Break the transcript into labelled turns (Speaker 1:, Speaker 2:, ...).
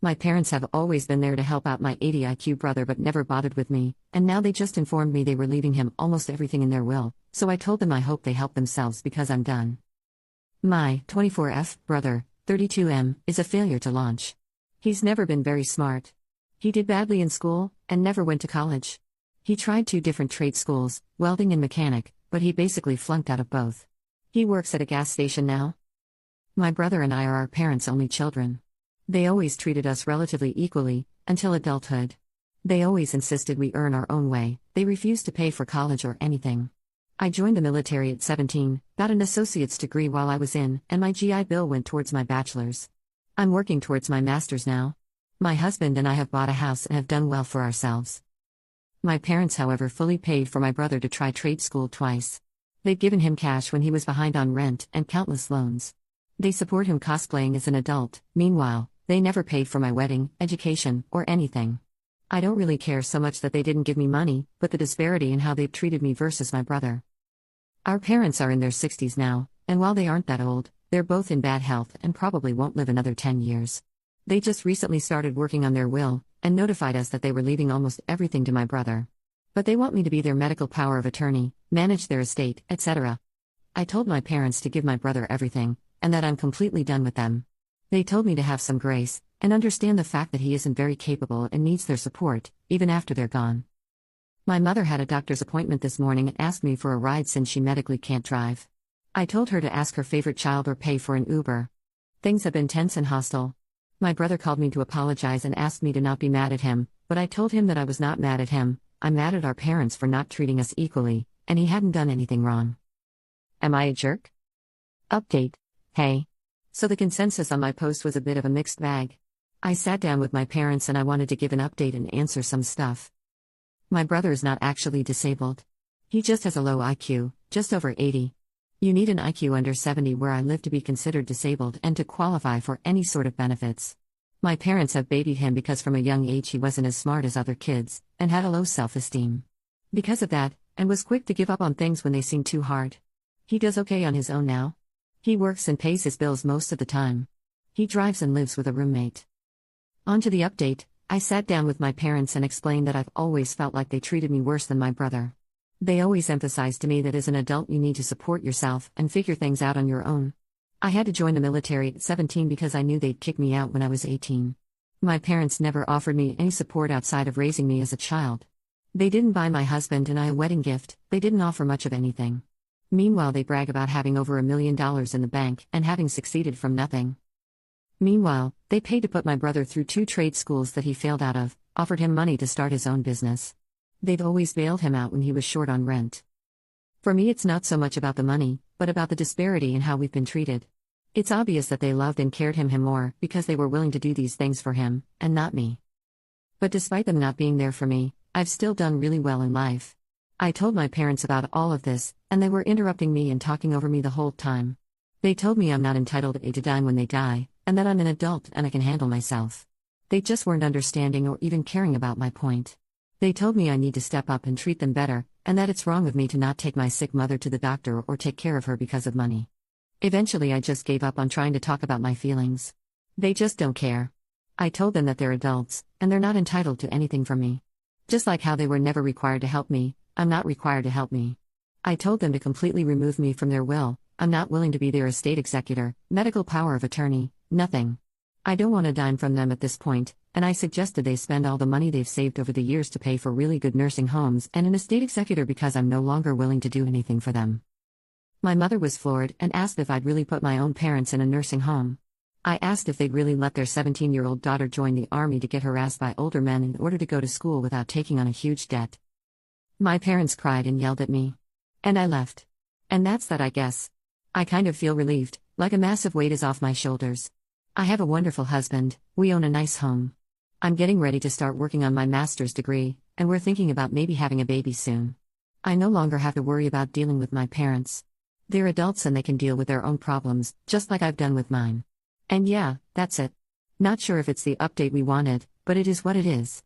Speaker 1: My parents have always been there to help out my 80 IQ brother but never bothered with me, and now they just informed me they were leaving him almost everything in their will, so I told them I hope they help themselves because I'm done. My 24F brother, 32M, is a failure to launch. He's never been very smart. He did badly in school, and never went to college. He tried 2 different trade schools, welding and mechanic, but he basically flunked out of both. He works at a gas station now. My brother and I are our parents' only children. They always treated us relatively equally, until adulthood. They always insisted we earn our own way, they refused to pay for college or anything. I joined the military at 17, got an associate's degree while I was in, and my GI Bill went towards my bachelor's. I'm working towards my master's now. My husband and I have bought a house and have done well for ourselves. My parents, however, fully paid for my brother to try trade school twice. They'd given him cash when he was behind on rent and countless loans. They support him cosplaying as an adult. Meanwhile, they never paid for my wedding, education, or anything. I don't really care so much that they didn't give me money, but the disparity in how they've treated me versus my brother. Our parents are in their 60s now, and while they aren't that old, they're both in bad health and probably won't live another 10 years. They just recently started working on their will, and notified us that they were leaving almost everything to my brother. But they want me to be their medical power of attorney, manage their estate, etc. I told my parents to give my brother everything, and that I'm completely done with them. They told me to have some grace, and understand the fact that he isn't very capable and needs their support, even after they're gone. My mother had a doctor's appointment this morning and asked me for a ride since she medically can't drive. I told her to ask her favorite child or pay for an Uber. Things have been tense and hostile. My brother called me to apologize and asked me to not be mad at him, but I told him that I was not mad at him. I'm mad at our parents for not treating us equally, and he hadn't done anything wrong. Am I a jerk? Update. Hey. So the consensus on my post was a bit of a mixed bag. I sat down with my parents and I wanted to give an update and answer some stuff. My brother is not actually disabled. He just has a low IQ, just over 80. You need an IQ under 70 where I live to be considered disabled and to qualify for any sort of benefits. My parents have babied him because from a young age he wasn't as smart as other kids, and had a low self-esteem. Because of that, and was quick to give up on things when they seemed too hard. He does okay on his own now. He works and pays his bills most of the time. He drives and lives with a roommate. On to the update. I sat down with my parents and explained that I've always felt like they treated me worse than my brother. They always emphasized to me that as an adult you need to support yourself and figure things out on your own. I had to join the military at 17 because I knew they'd kick me out when I was 18. My parents never offered me any support outside of raising me as a child. They didn't buy my husband and I a wedding gift, they didn't offer much of anything. Meanwhile, they brag about having over $1 million in the bank and having succeeded from nothing. Meanwhile, they paid to put my brother through 2 trade schools that he failed out of, offered him money to start his own business. They've always bailed him out when he was short on rent. For me, it's not so much about the money, but about the disparity in how we've been treated. It's obvious that they loved and cared him more because they were willing to do these things for him, and not me. But despite them not being there for me, I've still done really well in life. I told my parents about all of this, and they were interrupting me and talking over me the whole time. They told me I'm not entitled to dine when they die, and that I'm an adult and I can handle myself. They just weren't understanding or even caring about my point. They told me I need to step up and treat them better, and that it's wrong of me to not take my sick mother to the doctor or take care of her because of money. Eventually I just gave up on trying to talk about my feelings. They just don't care. I told them that they're adults, and they're not entitled to anything from me. Just like how they were never required to help me, I'm not required to help me. I told them to completely remove me from their will. I'm not willing to be their estate executor, medical power of attorney, nothing. I don't want a dime from them at this point, and I suggested they spend all the money they've saved over the years to pay for really good nursing homes and an estate executor because I'm no longer willing to do anything for them. My mother was floored and asked if I'd really put my own parents in a nursing home. I asked if they'd really let their 17-year-old daughter join the army to get harassed by older men in order to go to school without taking on a huge debt. My parents cried and yelled at me. And I left. And that's that, I guess. I kind of feel relieved, like a massive weight is off my shoulders. I have a wonderful husband, we own a nice home. I'm getting ready to start working on my master's degree, and we're thinking about maybe having a baby soon. I no longer have to worry about dealing with my parents. They're adults and they can deal with their own problems, just like I've done with mine. And yeah, that's it. Not sure if it's the update we wanted, but it is what it is.